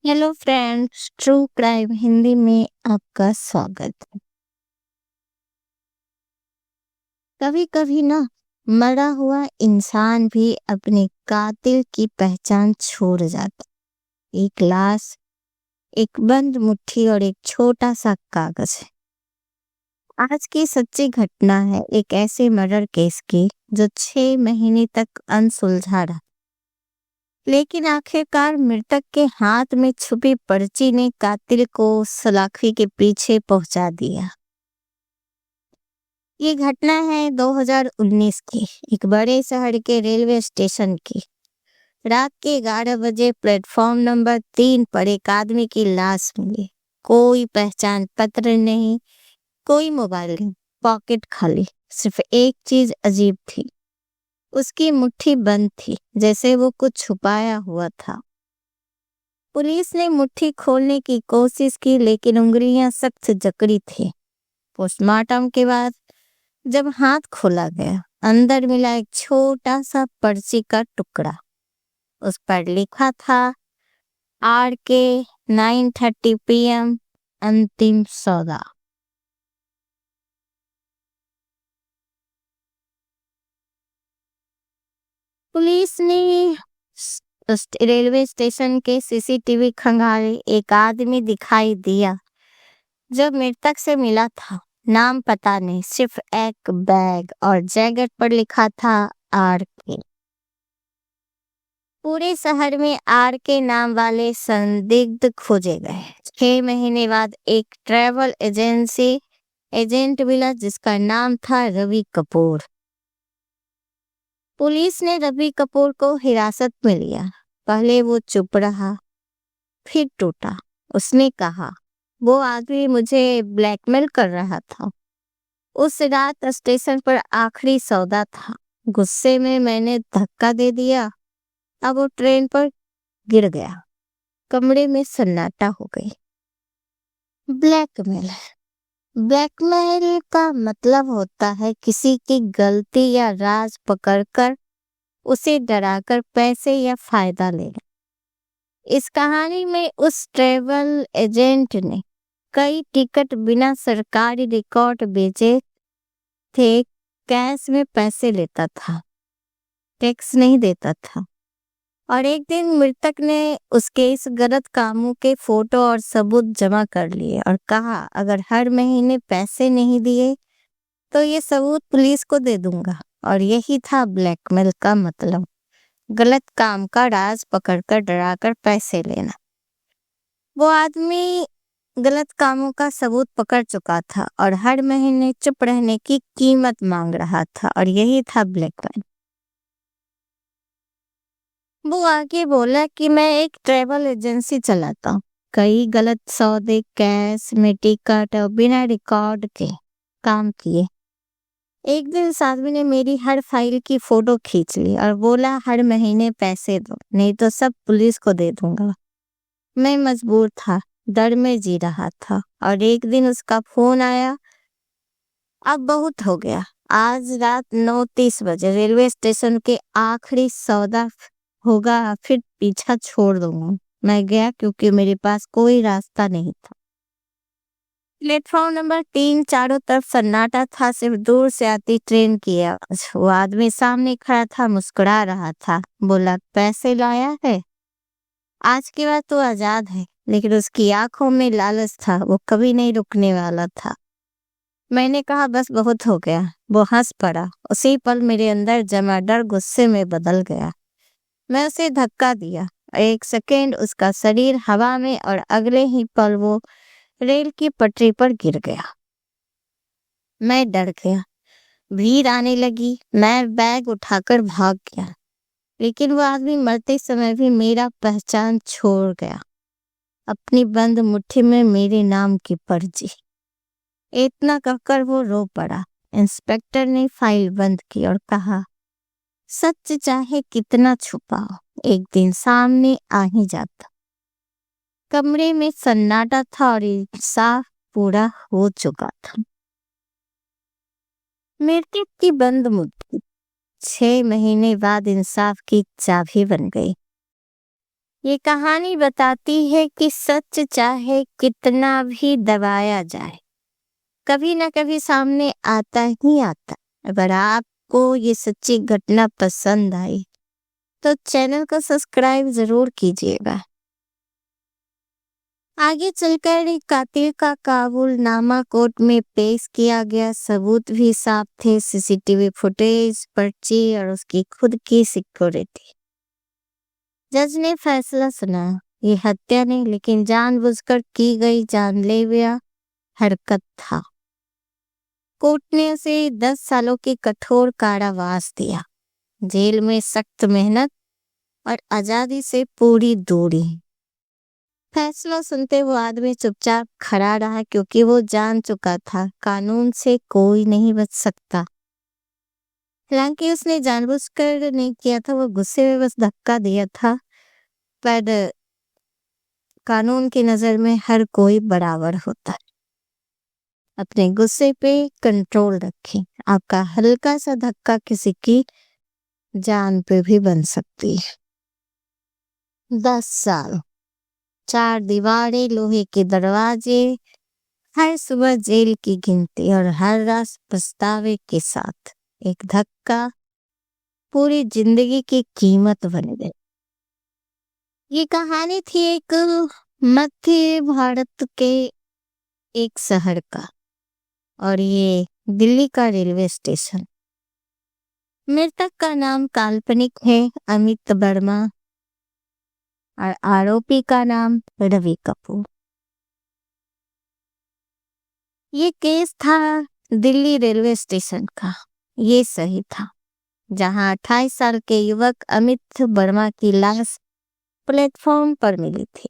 Hello friends, true crime Hindi में आपका स्वागत है। कभी कभी ना मरा हुआ इंसान भी अपने कातिल की पहचान छोड़ जाता। एक लाश, एक बंद मुट्ठी और एक छोटा सा कागज है। आज की सच्ची घटना है एक ऐसे मर्डर केस की जो 6 महीने तक अनसुलझा रहा। लेकिन आखिरकार मृतक के हाथ में छुपी पर्ची ने कातिल को सलाखी के पीछे पहुंचा दिया। ये घटना है 2019 की, एक बड़े शहर के रेलवे स्टेशन की। रात के 11 बजे प्लेटफॉर्म नंबर 3 पर एक आदमी की लाश मिली। कोई पहचान पत्र नहीं, कोई मोबाइल नहीं, पॉकेट खाली। सिर्फ एक चीज अजीब थी, उसकी मुट्ठी बंद थी, जैसे वो कुछ छुपाया हुआ था। पुलिस ने मुट्ठी खोलने की कोशिश की, लेकिन उंगलियां सख्त जकड़ी थी। पोस्टमार्टम के बाद जब हाथ खोला गया, अंदर मिला एक छोटा सा पर्ची का टुकड़ा। उस पर लिखा था RK 9:30 PM, अंतिम सौदा। पुलिस ने रेलवे स्टेशन के CCTV खंगाले। एक आदमी दिखाई दिया जब मृतक से मिला था। नाम पता नहीं, सिर्फ एक बैग और जैकेट पर लिखा था RK। पूरे शहर में RK नाम वाले संदिग्ध खोजे गए। 6 महीने बाद एक ट्रैवल एजेंसी एजेंट मिला जिसका नाम था रवि कपूर। पुलिस ने रवि कपूर को हिरासत में लिया। पहले वो चुप रहा, फिर टूटा। उसने कहा, वो आदमी मुझे ब्लैकमेल कर रहा था। उस रात स्टेशन पर आखिरी सौदा था। गुस्से में मैंने धक्का दे दिया। अब वो ट्रेन पर गिर गया। कमरे में सन्नाटा हो गई। ब्लैकमेल, ब्लैकमेल का मतलब होता है किसी की गलती या राज पकड़कर उसे डराकर पैसे या फायदा लेना। इस कहानी में उस ट्रेवल एजेंट ने कई टिकट बिना सरकारी रिकॉर्ड बेचे थे। कैश में पैसे लेता था, टैक्स नहीं देता था। और एक दिन मृतक ने उसके इस गलत कामों के फोटो और सबूत जमा कर लिए और कहा, अगर हर महीने पैसे नहीं दिए तो ये सबूत पुलिस को दे दूंगा। और यही था ब्लैकमेल का मतलब, गलत काम का राज पकड़कर डराकर पैसे लेना। वो आदमी गलत कामों का सबूत पकड़ चुका था और हर महीने चुप रहने की कीमत मांग रहा था, और यही था ब्लैकमेल। वो आगे बोला कि मैं एक ट्रैवल एजेंसी चलाता हूँ। कई गलत सौदे कैश में टिकट और बिना रिकॉर्ड के काम किए। एक दिन इस आदमी ने मेरी हर फाइल की फोटो खींच ली और बोला, हर महीने पैसे दो, नहीं तो सब पुलिस को दे दूंगा। मैं मजबूर था, डर में जी रहा था। और एक दिन उसका फोन आया, अब बहुत हो गया। आज रात 9:30 बजे रेलवे स्टेशन के आखिरी सौदा होगा, फिर पीछा छोड़ दूंगा। मैं गया क्योंकि मेरे पास कोई रास्ता नहीं था। प्लेटफॉर्म नंबर 3 चारों तरफ सन्नाटा था, सिर्फ दूर से आती ट्रेन की आवाज। वो आदमी सामने खड़ा था, मुस्कुरा रहा था। बोला, पैसे लाया है? आज के बाद तो आजाद है। लेकिन उसकी आंखों में लालच था, वो कभी नहीं रुकने वाला था। मैंने कहा, बस बहुत हो गया। वो हंस पड़ा। उसी पल मेरे अंदर जमा डर गुस्से में बदल गया। मैं उसे धक्का दिया। एक सेकेंड उसका शरीर हवा में, और अगले ही पल वो रेल की पटरी पर गिर गया। मैं डर गया। भीड़ आने लगी। मैं बैग उठाकर भाग गया, लेकिन वो आदमी मरते समय भी मेरा पहचान छोड़ गया। अपनी बंद मुट्ठी में मेरे नाम की पर्ची। इतना कहकर वो रो पड़ा। इंस्पेक्टर ने फाइल बंद की और कहा, सच चाहे कितना छुपाओ, एक दिन सामने आ ही जाता। कमरे में सन्नाटा था और इंसाफ पूरा हो चुका था। मृतक की बंद मुट्ठी 6 महीने बाद इंसाफ की चाबी बन गई। ये कहानी बताती है कि सच चाहे कितना भी दबाया जाए, कभी ना कभी सामने आता ही आता। अगर आपको ये सच्ची घटना पसंद आई तो चैनल को सब्सक्राइब जरूर कीजिएगा। आगे चलकर एक कातिल का काबूलनामा कोर्ट में पेश किया गया। सबूत भी साफ थे, सीसीटीवी फुटेज, पर्ची और उसकी खुद की सिक्योरिटी। जज ने फैसला सुना, ये हत्या नहीं लेकिन जानबूझकर की गई जानलेवा हरकत था। कोर्ट ने उसे 10 सालों के कठोर कारावास दिया। जेल में सख्त मेहनत और आजादी से पूरी दूरी। फैसला सुनते वो आदमी चुपचाप खड़ा रहा, क्योंकि वो जान चुका था कानून से कोई नहीं बच सकता। हालांकि उसने जानबूझकर नहीं किया था, वो गुस्से में बस धक्का दिया था। पर कानून की नजर में हर कोई बराबर होता है। अपने गुस्से पे कंट्रोल रखें। आपका हल्का सा धक्का किसी की जान पे भी बन सकती है। 10 साल, 4 दीवारें, लोहे के दरवाजे, हर सुबह जेल की गिनती और हर रात पछतावे के साथ एक धक्का पूरी जिंदगी की कीमत बन गई। ये कहानी थी एक मध्य भारत के एक शहर का, और ये दिल्ली का रेलवे स्टेशन। मृतक का नाम काल्पनिक है, अमित वर्मा, और आरोपी का नाम रवि कपूर। ये केस था दिल्ली रेलवे स्टेशन का। ये सही था, जहां 28 साल के युवक अमित वर्मा की लाश प्लेटफॉर्म पर मिली थी।